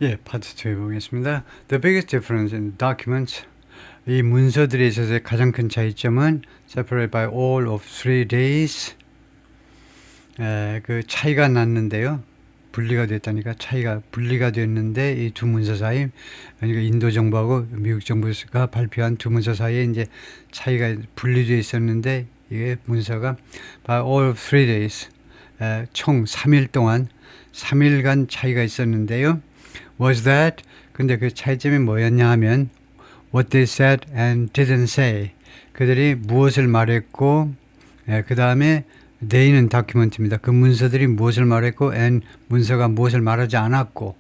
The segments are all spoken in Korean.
예, 파트 2 해보겠습니다. The biggest difference in documents. 이 문서들에 있어서의 가장 큰 차이점은 separated by all of 3 days. 그 차이가 났는데요. 분리가 됐다니까 차이가 분리가 됐는데 이 두 문서 사이, 그러니까 인도 정부하고 미국 정부가 발표한 두 문서 사이에 이제 차이가 분리되어 있었는데 이게 문서가 by all of 3 days, 총 3일 동안 3일간 차이가 있었는데요. Was that? 근데 그 차이점이 뭐였냐 하면 what they said and didn't say. 그들이 무엇을 말했고, 그 다음에 they는 다큐멘트입니다. 그 문서들이 무엇을 말했고 and 문서가 무엇을 말하지 않았고,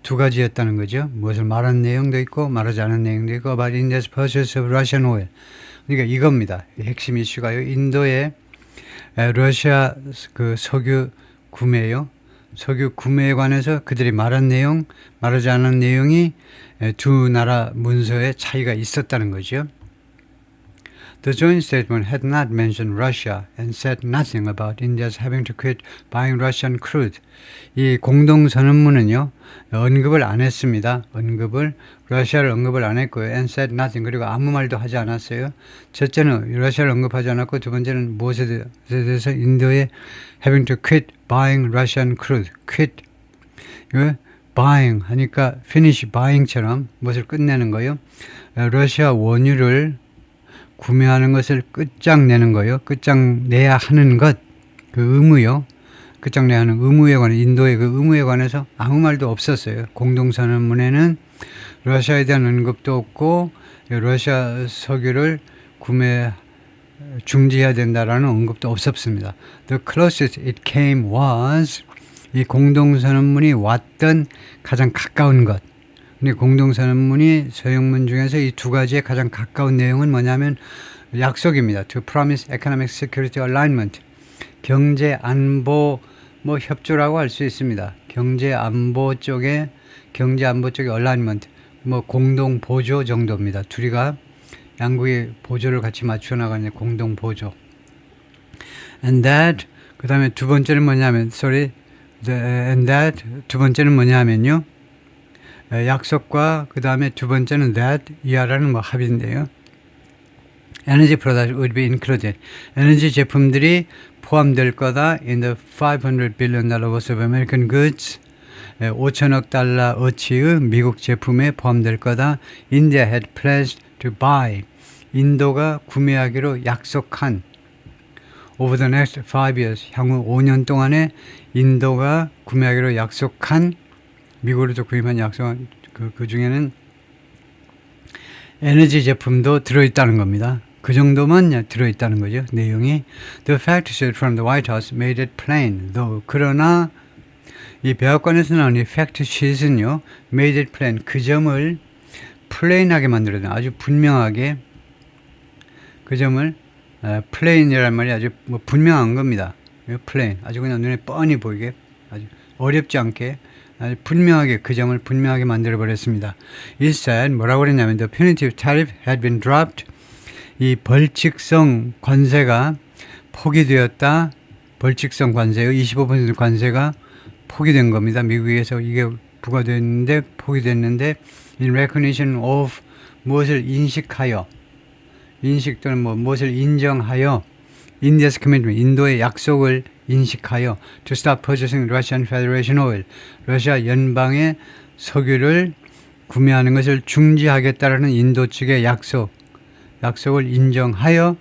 두 가지였다는 거죠. 무엇을 말한 내용도 있고 말하지 않은 내용도 있고 about India's purchase of Russian oil. 그러니까 이겁니다. 핵심 이슈가요. 인도의 러시아 그 석유 구매요. 석유 구매에 관해서 그들이 말한 내용, 말하지 않은 내용이 두 나라 문서에 차이가 있었다는 거죠. The joint statement had not mentioned Russia and said nothing about India's having to quit buying Russian crude. 이 공동 선언문은요, 언급을 안 했습니다. 러시아를 언급을 안 했고요. And said nothing. 그리고 아무 말도 하지 않았어요. 첫째는 러시아를 언급하지 않았고, 두 번째는 무엇에 대해서 인도에 having to quit buying Russian crude. quit. buying 하니까 finish buying처럼 무엇을 끝내는 거예요. 러시아 원유를 구매하는 것을 끝장내는 거예요. 끝장내야 하는 것, 그 의무요. 끝장내야 하는 의무에 관해, 인도의 그 의무에 관해서 아무 말도 없었어요. 공동선언문에는 러시아에 대한 언급도 없고, 러시아 석유를 중지해야 된다라는 언급도 없었습니다. The closest it came was, 이 공동선언문이 왔던 가장 가까운 것. 근데 공동선언문이 서형문 중에서 이 두 가지의 가장 가까운 내용은 뭐냐면 약속입니다. To promise economic security alignment. 경제 안보 협조라고 할 수 있습니다. 경제 안보 쪽에 alignment, 공동 보조 정도입니다. 둘이가 양국의 보조를 같이 맞춰 나가는 공동 보조. And that, 그 다음에 두 번째는 뭐냐면, 두 번째는 뭐냐면요. 약속과 그 다음에 두 번째는 that, 이하라는 합인데요. Energy products would be included. 에너지 제품들이 포함될 거다. In the $500 billion worth of American goods. 5천억 달러 어치의 미국 제품에 포함될 거다. India had pledged to buy. 인도가 구매하기로 약속한. Over the next 5 years. 향후 5년 동안에 인도가 구매하기로 약속한, 미국으로도 구입한 약속한 그 중에는 에너지 제품도 들어있다는 겁니다. 그 정도만 들어있다는 거죠. 내용이. The fact sheet from the White House made it plain. though. 그러나 이 백악관에서 나온 이 fact sheet은요, made it plain. 그 점을 plain하게 만들어요. 아주 분명하게. 그 점을 plain이라는 말이 아주 분명한 겁니다. plain. 아주 그냥 눈에 뻔히 보이게, 아주 어렵지 않게, 아주 분명하게, 그 점을 분명하게 만들어버렸습니다. It said, 뭐라고 그랬냐면, the punitive tariff had been dropped. 이 벌칙성 관세가 포기되었다. 벌칙성 관세요. 25% 관세가 포기된 겁니다. 미국에서 이게 부과됐는데, 포기됐는데, in recognition of, 무엇을 인식하여, 인식 또는 무엇을 인정하여, India's commitment, 인도의 약속을 인식하여 to stop purchasing Russian Federation oil, 러시아 연방의 석유를 구매하는 것을 중지하겠다라는 인도 측의 약속을 인정하여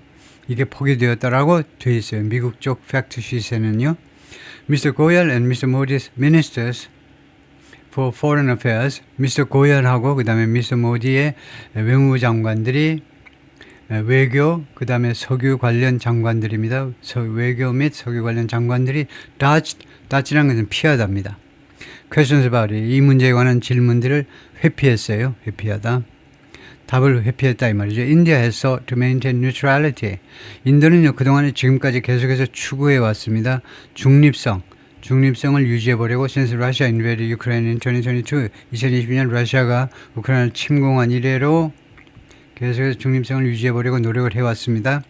이게 포기되었다라고 되어 있어요. 미국 쪽 팩트시트에는요. Mr. Goyal and Mr. Modi's ministers for foreign affairs, Mr. Goyal하고 그 다음에 Mr. Modi의 외무부 장관들이 외교, 그 다음에 석유 관련 장관들입니다. 외교 및 석유 관련 장관들이 dodge라는 것은 피하다입니다. Questions about it. 이 문제에 관한 질문들을 회피했어요. 회피하다. 답을 회피했다 이 말이죠. India has sought to maintain neutrality. 인도는요, 그동안에 지금까지 계속해서 추구해 왔습니다. 중립성을 유지해보려고 since Russia invaded Ukraine in 2022. 2022년 러시아가 우크라이나를 침공한 이래로 계속해서 중립성을 유지해보려고 노력을 해왔습니다.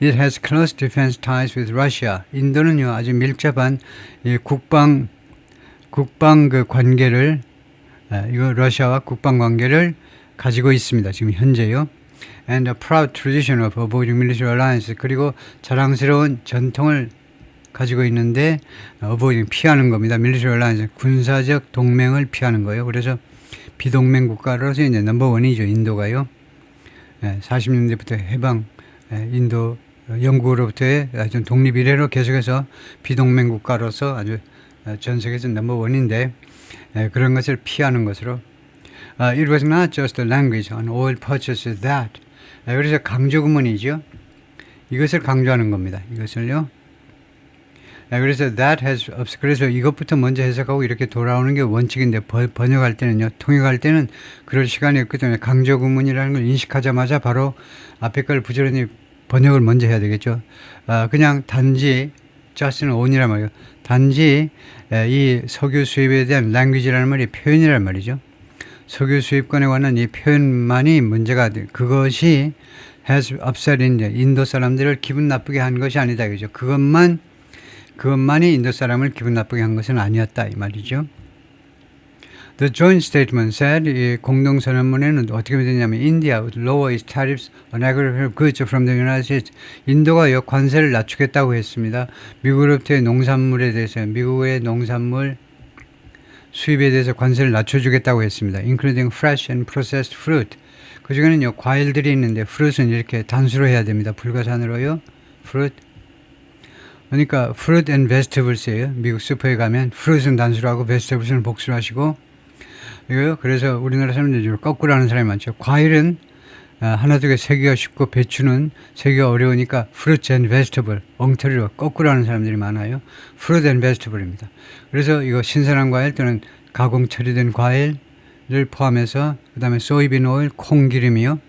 It has close defense ties with Russia. 인도는요, 아주 밀접한 국방 그 관계를 이거 러시아와 국방 관계를 가지고 있습니다. 지금 현재요. And a proud tradition of avoiding military alliance. 그리고 자랑스러운 전통을 가지고 있는데 avoiding 피하는 겁니다. military alliance 군사적 동맹을 피하는 거예요. 그래서 비동맹 국가로서 이제 넘버원이죠. 인도가요. 40년대부터 해방 인도 영국으로부터의 좀 독립 이래로 계속해서 비동맹 국가로서 아주 전 세계에서 넘버원인데 그런 것을 피하는 것으로 It was not just the language on oil purchases that 그래서 강조 구문이죠. 이것을 강조하는 겁니다. 이것을요. 그래서 that has 그래서 이것부터 먼저 해석하고 이렇게 돌아오는 게 원칙인데 번역할 때는요. 통역할 때는 그럴 시간이 없기 때문에 강조 구문이라는 걸 인식하자마자 바로 앞에 걸 부지런히 번역을 먼저 해야 되겠죠. 그냥 단지 just는 on이란 말이에요. 단지 이 석유 수입에 대한 language라는 말이 표현이란 말이죠. 석유 수입권에 관한 이 표현만이 문제가 돼. 그것이 has upset 인도 사람들을 기분 나쁘게 한 것이 아니다. 그죠? 그것만이 인도 사람을 기분 나쁘게 한 것은 아니었다. 이 말이죠. The joint statement said, 이 공동선언문에는 어떻게 되냐면 India would lower its tariffs on agricultural goods from the United States. 인도가 관세를 낮추겠다고 했습니다. 미국으로부터의 농산물에 대해서 미국의 농산물 수입에 대해서 관세를 낮춰주겠다고 했습니다. Including fresh and processed fruit. 그 중에는요 과일들이 있는데 fruit은 이렇게 단수로 해야 됩니다. 불가산으로요. fruit. 그러니까 fruit and vegetables예요. 미국 슈퍼에 가면 fruit은 단수로 하고 vegetables는 복수로 하시고 이거요. 그래서 우리나라 사람들이 거꾸로 하는 사람이 많죠. 과일은 하나 두 개 세기가 쉽고 배추는 세기가 어려우니까 fruit and vegetable 엉터리로 거꾸로 하는 사람들이 많아요. fruit and vegetable입니다. 그래서 이거 신선한 과일 또는 가공 처리된 과일을 포함해서 그 다음에 소이빈 오일, 콩기름이요.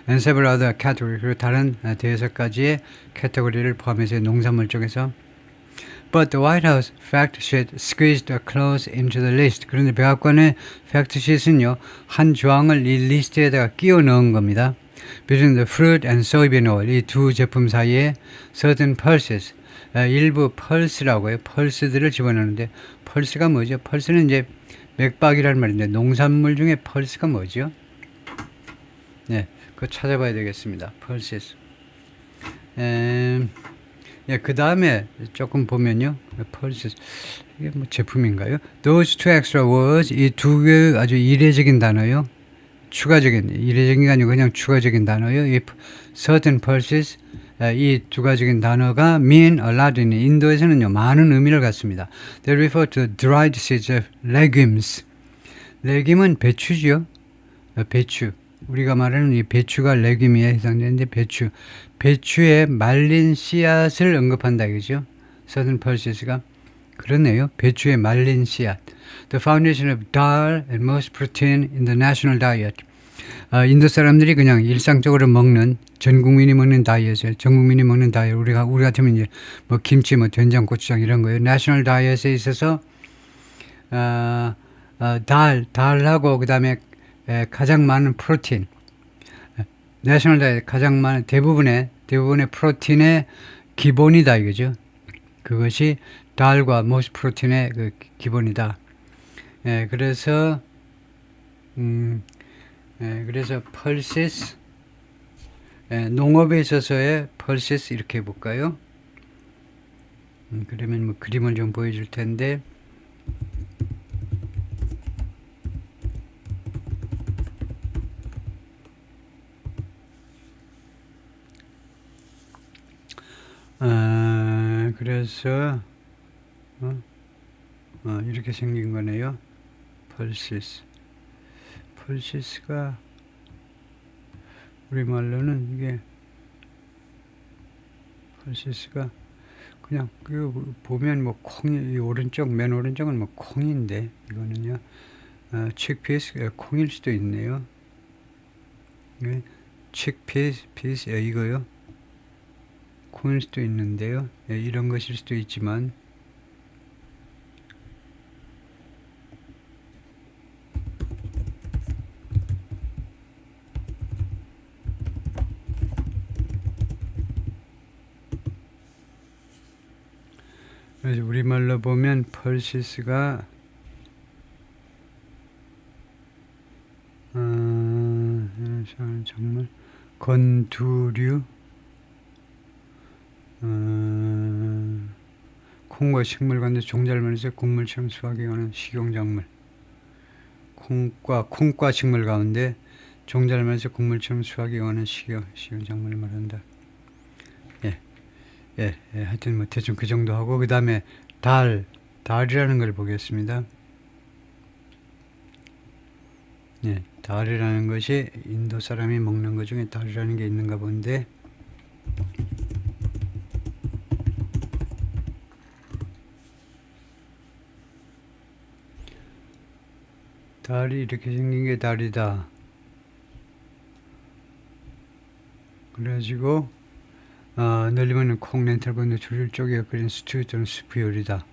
and several other category 그리고 다른 대여섯 가지의 카테고리를 포함해서 농산물 쪽에서 But the White House fact sheet squeezed a clause into the list. 그런데 백악관의 fact sheet은요 한 조항을 이 리스트에다가 끼워 넣은 겁니다. Between the fruit and soybean oil 이 두 제품 사이에 certain pulses 일부 펄스라고 해요. 펄스들을 집어넣는데 펄스가 뭐죠? 펄스는 이제 맥박이라는 말인데 농산물 중에 펄스가 뭐죠? 네, 그거 찾아봐야 되겠습니다. 펄스. 그 다음에 조금 보면요. 펄스 이게 뭐 제품인가요? Those two extra words 이 두 개 아주 이례적인 단어요. 추가적인 이례적인 게 아니고 그냥 추가적인 단어요. 이 certain pulses 이 두 가지적인 단어가 mean a lot in 인도에서는요 많은 의미를 갖습니다. They refer to dried seeds of legumes. 레김은 배추죠. 배추. 우리가 말하는 이 배추가 레김에 해당되는데 배추의 말린 씨앗을 언급한다 이거죠. Southern Pulses가 그렇네요. 배추의 말린 씨앗. The foundation of dal and most protein in the national diet. 인도 사람들이 그냥 일상적으로 먹는 전 국민이 먹는 다이어트예요. 전 국민이 먹는 다이어트. 우리 같으면 이제 뭐 김치, 뭐 된장, 고추장 이런 거예요. 내셔널 다이어트에 있어서 달하고 그다음에 가장 많은 프로틴. 내셔널 다이어트 가장 많은 대부분의 프로틴의 기본이다 이거죠. 그것이 달과 most 프로틴의 그 기본이다. 그래서 펄시스 농업에 있어서의 펄시스 이렇게 해볼까요? 그러면 뭐 그림을 좀 보여줄 텐데 그래서 이렇게 생긴 거네요. 펄시스가 우리말로는 이게 펄시스가 그냥 그 보면 뭐 콩이 맨 오른쪽은 뭐 콩인데 이거는요 칙피스 콩일 수도 있네요. 칙피스 이거요. 콩일 수도 있는데요. 이런 것일 수도 있지만 그래서 우리말로 보면 펄시스가 수확하는 작물, 건두류, 콩과 식물 가운데 종자를 말해서 곡물처럼 수확해 가는 식용작물. 콩과 식물 가운데 종자를 말해서 곡물처럼 수확해 가는 식용작물을 말한다. 하여튼 뭐 대충 그 정도 하고, 그 다음에 달이라는 걸 보겠습니다. 달이라는 것이 인도 사람이 먹는 것 중에 달이라는 게 있는가 본데, 달이 이렇게 생긴 게 달이다. 그래가지고 널리 먹는 콩, 렌탈, 건두, 조를 쪼개 끓인 스튜 또는 스프 요리다.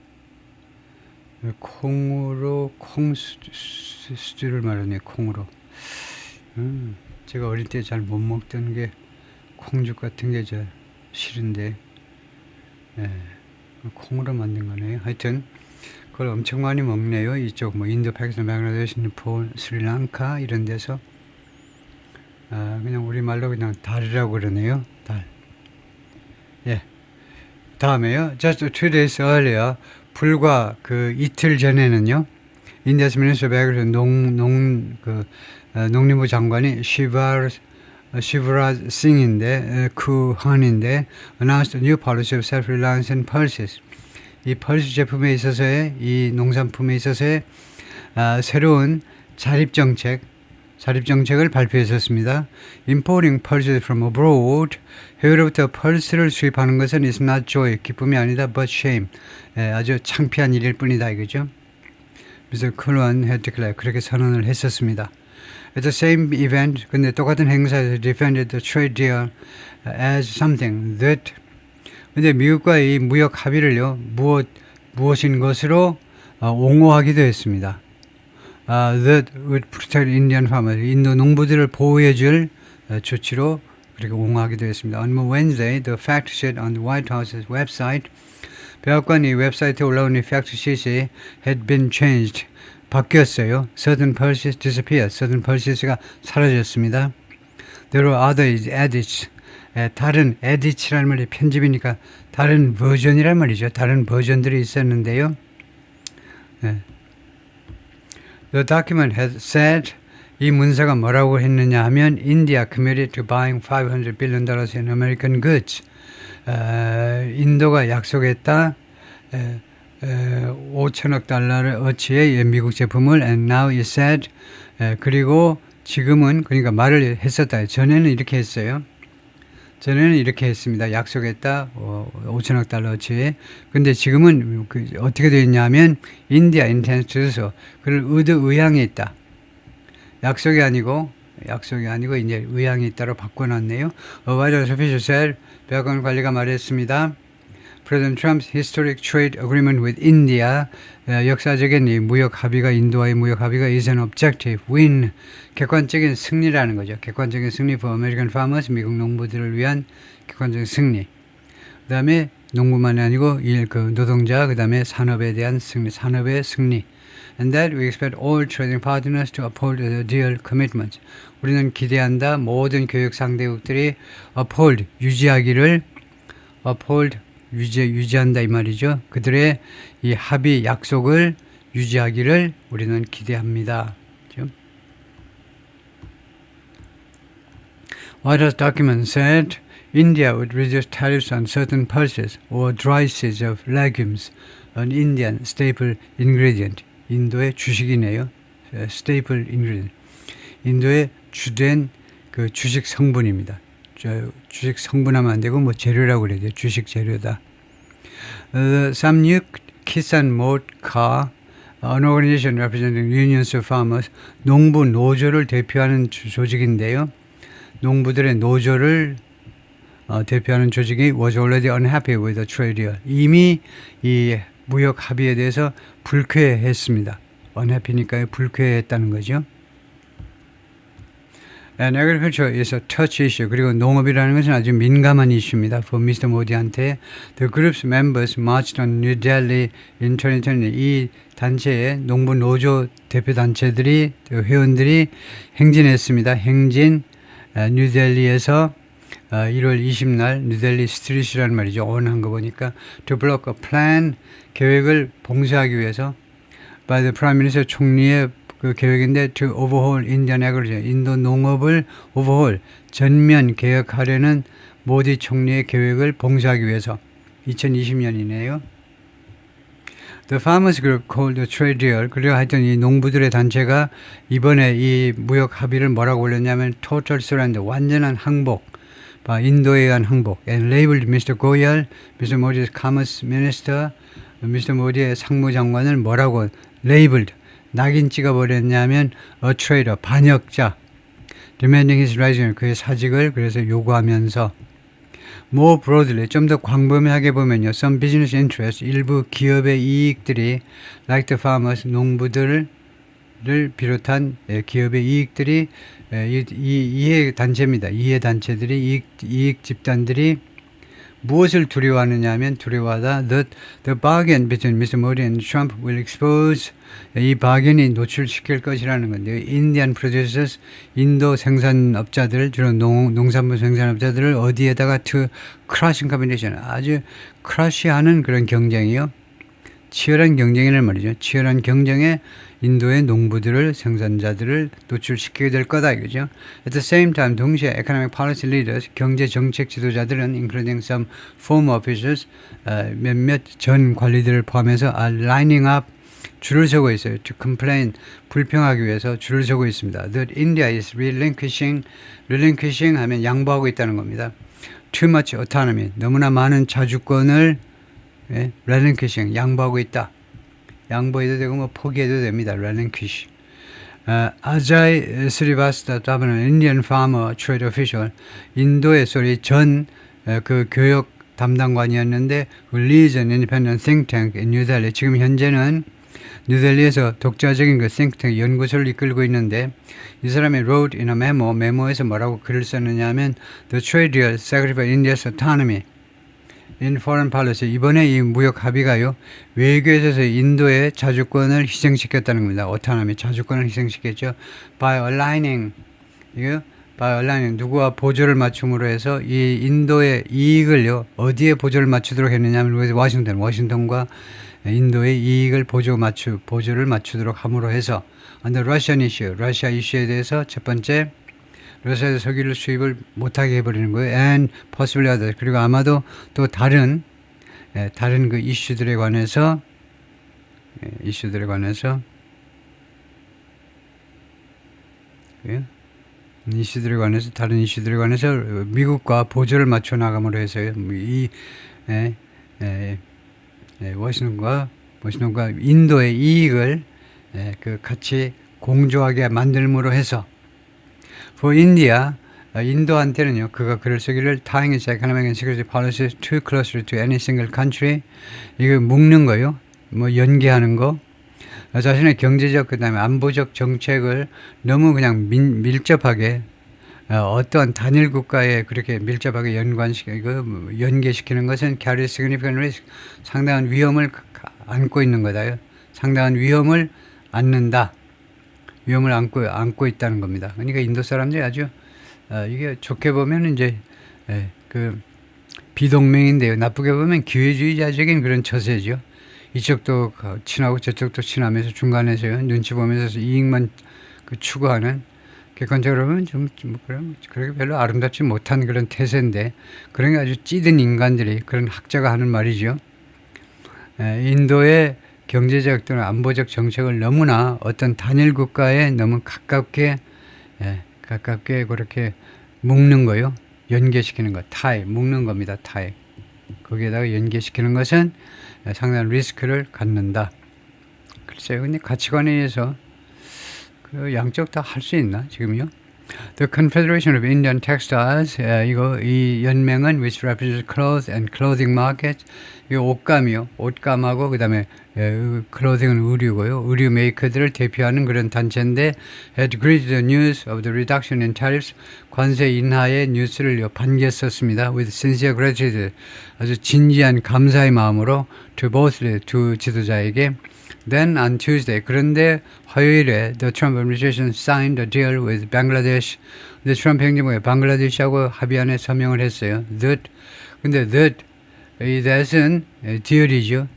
콩으로 스튜를 말하네. 콩으로. 제가 어릴 때 잘 못 먹던 게 콩죽 같은 게 저 싫은데, 콩으로 만든 거네요. 하여튼 그걸 엄청 많이 먹네요. 이쪽 뭐 인도, 파키스탄, 방글라데시, 네팔, 스리랑카 이런 데서 그냥 우리말로 그냥 달이라고 그러네요. 달. 다음에요. Just 2 days earlier, 불과 그 이틀 전에는요, 인디아스 미니스터 백에서 농림부 장관이 시브라జ్ 싱인데, 쿠한인데, announced a new policy of self-reliance in pulses. 이 펄스 제품에 있어서의, 이 농산품에 있어서의 새로운 자립정책을 발표했었습니다. Importing pulses from abroad, 해외로부터 펄스를 수입하는 것은 is not joy, 기쁨이 아니다, but shame, 아주 창피한 일일 뿐이다 이거죠. 그래서 클루안 had declared, 그렇게 선언을 했었습니다. At the same event, 근데 똑같은 행사에서 defended the trade deal as something that, 근데 미국과 이 무역 합의를요, 무엇인 것으로 옹호하기도 했습니다. That would protect Indian farmers, 인도 농부들을 보호해줄 조치로 그렇게 옹호하기도 했습니다. On Wednesday, the fact sheet on the White House's website, 백악관 이 웹사이트에 올라온 이 fact sheet이 had been changed, 바뀌었어요. Certain pulses disappeared, certain pulses가 사라졌습니다. There were other edits, 다른 edits라는 말이 편집이니까 다른 버전이란 말이죠. 다른 버전들이 있었는데요. The document has said, 이 문서가 뭐라고 했느냐 하면, India committed to buying $500 billion in American goods. 인도가 약속했다 5천억 달러어치의 미국 제품을, and now it said, 그리고 지금은, 그러니까 말을 했었다. 전에는 이렇게 했어요. 전에는 이렇게 했습니다. 약속했다 5천억 달러어치. 근데 지금은 어떻게 되어 있냐면, 인디아 인텐트에서 그를 의향이 있다. 약속이 아니고 이제 의향이 있다로 바꿔놨네요. White House official said, 백악관 관리가 말했습니다. President Trump's historic trade agreement with India, 역사적인 이 무역 합의가, 인도와의 무역 합의가 is an objective win, 객관적인 승리라는 거죠. 객관적인 승리 for American farmers, 미국 농부들을 위한 객관적인 승리. 그 다음에 농부만이 아니고 노동자, 그 다음에 산업에 대한 승리, 산업의 승리. And that we expect all trading partners to uphold the deal commitments. 우리는 기대한다. 모든 교역 상대국들이 uphold, 유지한다 이 말이죠. 그들의 이 합의 약속을 유지하기를 우리는 기대합니다. 그렇죠? White House document said India would reduce tariffs on certain pulses or dry seeds of legumes, an Indian staple ingredient. 인도의 주식이네요. staple ingredient. 인도의 주된 그 주식 성분입니다. 주식 성분하면 안 되고 재료라고 그래야 돼요. 주식 재료다. Samyuk Kisan Morcha, an organization representing unions of farmers, 농부 노조를 대표하는 조직인데요. 농부들의 노조를 대표하는 조직이 was already unhappy with the trade deal. 이미 이 무역 합의에 대해서 불쾌했습니다. unhappy니까 불쾌했다는 거죠. And agriculture is a touch issue. 그리고 농업이라는 것은 아주 민감한 이슈입니다. For Mr. Modi한테. The group's members marched on New Delhi in 2020. 이 단체의 농부 노조 대표 단체들이, 회원들이 행진했습니다. 행진 뉴델리에서 1월 20날 뉴델리 스트릿이라는 말이죠. 온한 거 보니까 to block a plan 계획을 봉쇄하기 위해서 by the Prime Minister 총리의 그 계획인데 to overhaul Indian agriculture 인도 농업을 overhaul 전면 개혁하려는 모디 총리의 계획을 봉쇄하기 위해서 2020년이네요. The Farmers Group called the trade deal. 그리고 하여튼 이 농부들의 단체가 이번에 이 무역 합의를 뭐라고 올렸냐면 total surrender, 완전한 항복, 인도에 의한 항복. And labeled Mr. Goyal, Mr. Modi's Commerce Minister, Mr. Modi의 상무장관을 뭐라고 labeled, 낙인 찍어버렸냐면 a traitor, 반역자, demanding his resignation, 그의 사직을 그래서 요구하면서 more broadly, 좀 더 광범위하게 보면요. Some business interests, 일부 기업의 이익들이 like the farmers, 농부들을 비롯한 기업의 이익들이 이해 단체입니다. 이해 단체들이 이익 집단들이 무엇을 두려워하느냐 하면 두려워하다 the bargain between Mr. Modi and Trump will expose 이 bargain이 노출시킬 것이라는 건데요. Indian producers 인도 생산업자들 주로 농산물 생산업자들을 어디에다가 to crushing competition 아주 크러쉬하는 그런 경쟁이요. 치열한 경쟁이란 말이죠. 치열한 경쟁에 인도의 농부들을 생산자들을 노출시키게 될 거다 이거죠. At the same time 동시에 economic policy leaders 경제 정책 지도자들은 including some former officials 몇몇 전 관리들을 포함해서 are lining up 줄을 서고 있어요. To complain 불평하기 위해서 줄을 서고 있습니다. That India is relinquishing 하면 양보하고 있다는 겁니다. Too much autonomy 너무나 많은 자주권을 relinquishing 양보하고 있다. 양보해도 되고 뭐 포기해도 됩니다. relinquish. 아자이 스리바스타라는 Indian farmer trade official 인도의 소리 전 그 교육 담당관이었는데 leads an independent think tank in New Delhi. 지금 현재는 뉴델리에서 독자적인 그 싱크탱크 연구소를 이끌고 있는데 이 사람이 wrote in a 메모에서 뭐라고 글을 썼느냐 하면 the trade deal sacrificed India's autonomy in foreign policy. 이번에 이 무역 합의가요. 외교에서 인도의 자주권을 희생시켰다는 겁니다. autonomy 자주권을 희생시켰죠. by aligning 누구와 보조를 맞춤으로 해서 이 인도의 이익을요. 어디에 보조를 맞추도록 했느냐 하면 워싱턴과 인도의 이익을 보조를 맞추도록 함으로 해서 under Russian issue, 러시아 이슈에 대해서 첫 번째 러시아에서 석유를 수입을 못하게 해버리는 거예요. and possibly others. 그리고 아마도 또 다른 그 이슈들에 관해서 다른 이슈들에 관해서 미국과 보조를 맞춰 나감으로 해서요. 워싱턴과 인도의 이익을 같이 공조하게 만들므로 해서 for India 인도한테는요. 그가 글을 쓰기를 tying its economic and security policies too closely to any single country 이거 묶는 거요. 뭐 연계하는 거 자신의 경제적 그다음에 안보적 정책을 너무 그냥 밀접하게 어떤 단일 국가에 그렇게 밀접하게 연계시키는 것은 carry significant risk 상당한 위험을 안고 있는 거다요. 상당한 위험을 안는다. 위험을 안고 있다는 겁니다. 그러니까 인도 사람들이 아주 이게 좋게 보면 이제 그 비동맹인데요. 나쁘게 보면 기회주의자적인 그런 처세죠. 이쪽도 친하고 저쪽도 친하면서 중간에서요. 눈치 보면서 이익만 추구하는 객관적으로 보면 그렇게 별로 아름답지 못한 그런 태세인데 그런 게 아주 찌든 인간들이 그런 학자가 하는 말이죠. 인도의 경제적 또는 안보적 정책을 너무나 어떤 단일 국가에 너무 가깝게 그렇게 묶는 거요. 연계시키는 것, 묶는 겁니다. 거기에다가 연계시키는 것은 상당한 리스크를 갖는다. 글쎄요. 근데 가치관에 의해서 그 양쪽 다 할 수 있나 지금요? The Confederation of Indian Textiles 이 연맹은 which represents clothes and clothing markets 이 옷감이요. 옷감하고 그다음에 clothing은 의류고요. 의류 메이커들을 대표하는 그런 단체인데 had greeted the news of the reduction in tariffs 관세 인하의 뉴스를 반겼었습니다. with sincere gratitude 아주 진지한 감사의 마음으로 to both 두 지도자에게 Then on Tuesday, 그런데 화요일에 the Trump administration signed a deal with Bangladesh. 근데 트럼프 행정부가 방글라데시하고 합의안에 서명을 했어요. 근데 이 that은 deal이죠.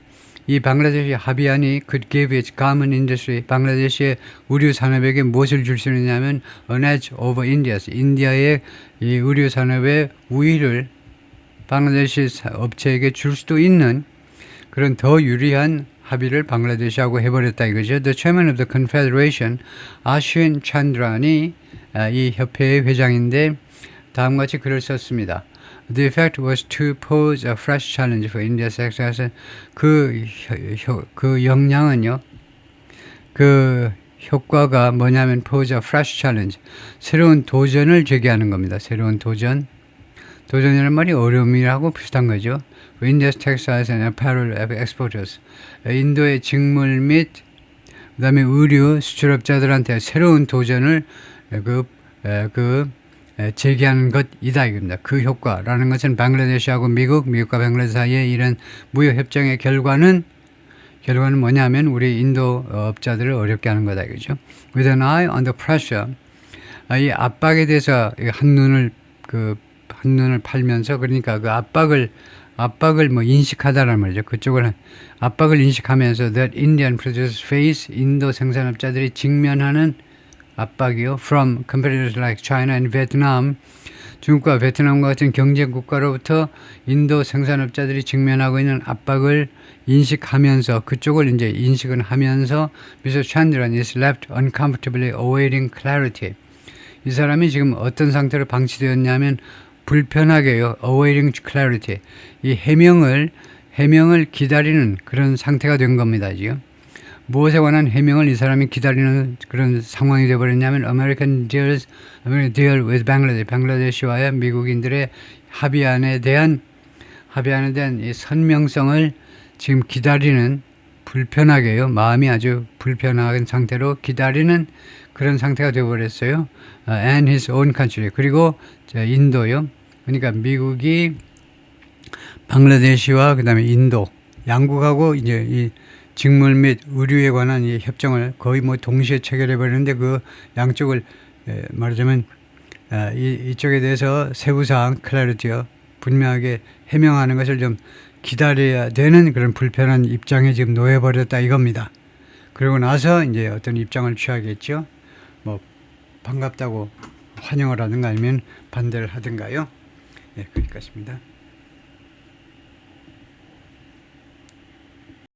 이 방글라데시 합의안이 could give its garment industry, 방글라데시의 의류 산업에게 무엇을 줄 수 있느냐면 an edge over India. 인디아의 이 의류 산업의 우위를 방글라데시 업체에게 줄 수도 있는 그런 더 유리한 합의를 방글라데시하고 해버렸다 이거죠. The chairman of the Confederation, 아슈인 찬드란이 이 협회의 회장인데 다음과 같이 글을 썼습니다. The effect was to pose a fresh challenge for India's success. 그 영향은요, 그 효과가 뭐냐면 pose a fresh challenge, 새로운 도전을 제기하는 겁니다. 새로운 도전이라는 말이 어려움이라고 비슷한 거죠. India's textiles and apparel exporters, 인도의 직물 및 그다음에 의류 수출업자들한테 새로운 도전을 제기하는 것이다 이겁니다. 그 효과라는 것은 방글라데시하고 미국과 방글라데시 사이의 이런 무역 협정의 결과는 뭐냐면 우리 인도 업자들을 어렵게 하는 거다 이거죠. With an eye on the pressure, 이 압박에 대해서 한눈을 팔면서 그러니까 그 압박을 뭐 인식하다라는 말이죠. 그쪽을 압박을 인식하면서 that Indian producers face, 인도 생산업자들이 직면하는 압박이요. From competitors like China and Vietnam, 중국과 베트남과 같은 경제 국가로부터 인도 생산업자들이 직면하고 있는 압박을 인식하면서 그쪽을 이제 인식은 하면서 Mr. Chandran is left uncomfortably awaiting clarity. 이 사람이 지금 어떤 상태로 방치되었냐면 불편하게요. awaiting clarity. 이 해명을 기다리는 그런 상태가 된 겁니다. 지금. 무엇에 관한 해명을 이 사람이 기다리는 그런 상황이 되어버렸냐면 American deal with Bangladesh, 방글라데시와의 미국인들의 합의안에 대한 이 선명성을 지금 기다리는 불편하게요. 마음이 아주 불편한 상태로 기다리는 그런 상태가 되어버렸어요. And his own country. 그리고 인도요. 그러니까 미국이 방글라데시와 그다음에 인도 양국하고 이제 이 직물 및 의류에 관한 이 협정을 거의 뭐 동시에 체결해 버리는데 그 양쪽을 말하자면 이쪽에 대해서 세부사항 클래리티요 분명하게 해명하는 것을 좀 기다려야 되는 그런 불편한 입장에 지금 놓여 버렸다 이겁니다. 그러고 나서 이제 어떤 입장을 취하겠죠. 뭐 반갑다고 환영을 하든가 아니면 반대를 하든가요. 네, 거기까지입니다.